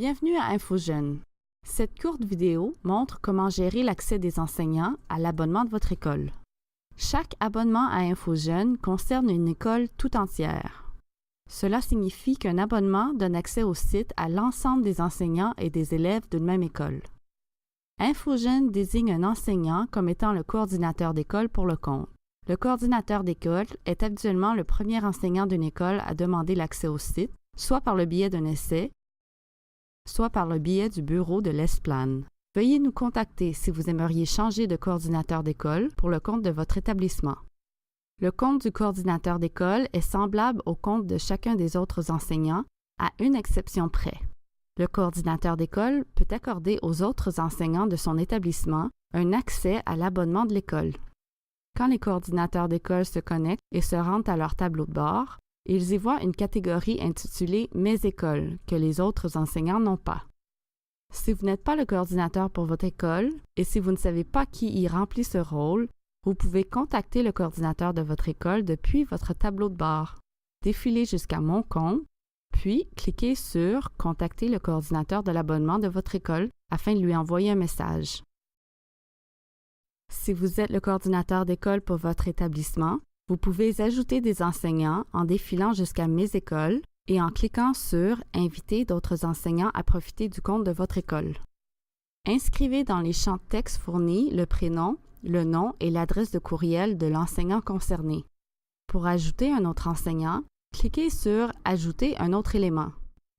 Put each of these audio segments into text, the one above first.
Bienvenue à InfoJeune. Cette courte vidéo montre comment gérer l'accès des enseignants à l'abonnement de votre école. Chaque abonnement à InfoJeune concerne une école tout entière. Cela signifie qu'un abonnement donne accès au site à l'ensemble des enseignants et des élèves d'une même école. InfoJeune désigne un enseignant comme étant le coordinateur d'école pour le compte. Le coordinateur d'école est habituellement le premier enseignant d'une école à demander l'accès au site, soit par le biais d'un essai, soit par le biais du bureau de l'ESPLAN. Veuillez nous contacter si vous aimeriez changer de coordinateur d'école pour le compte de votre établissement. Le compte du coordinateur d'école est semblable au compte de chacun des autres enseignants, à une exception près. Le coordinateur d'école peut accorder aux autres enseignants de son établissement un accès à l'abonnement de l'école. Quand les coordinateurs d'école se connectent et se rendent à leur tableau de bord, ils y voient une catégorie intitulée « Mes écoles » que les autres enseignants n'ont pas. Si vous n'êtes pas le coordinateur pour votre école et si vous ne savez pas qui y remplit ce rôle, vous pouvez contacter le coordinateur de votre école depuis votre tableau de bord. Défilez jusqu'à Mon compte, puis cliquez sur « Contacter le coordinateur de l'abonnement de votre école » afin de lui envoyer un message. Si vous êtes le coordinateur d'école pour votre établissement, vous pouvez ajouter des enseignants en défilant jusqu'à Mes écoles et en cliquant sur « Inviter d'autres enseignants à profiter du compte de votre école ». Inscrivez dans les champs de texte fournis le prénom, le nom et l'adresse de courriel de l'enseignant concerné. Pour ajouter un autre enseignant, cliquez sur « Ajouter un autre élément ».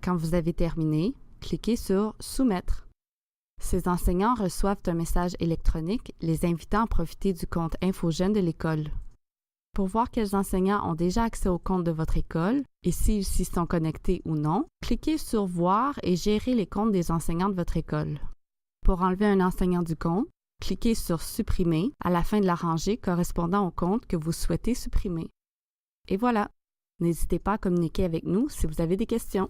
Quand vous avez terminé, cliquez sur « Soumettre ». Ces enseignants reçoivent un message électronique les invitant à profiter du compte InfoJeune de l'école. Pour voir quels enseignants ont déjà accès au compte de votre école et s'ils s'y sont connectés ou non, cliquez sur « Voir et gérer les comptes des enseignants de votre école ». Pour enlever un enseignant du compte, cliquez sur « Supprimer » à la fin de la rangée correspondant au compte que vous souhaitez supprimer. Et voilà! N'hésitez pas à communiquer avec nous si vous avez des questions.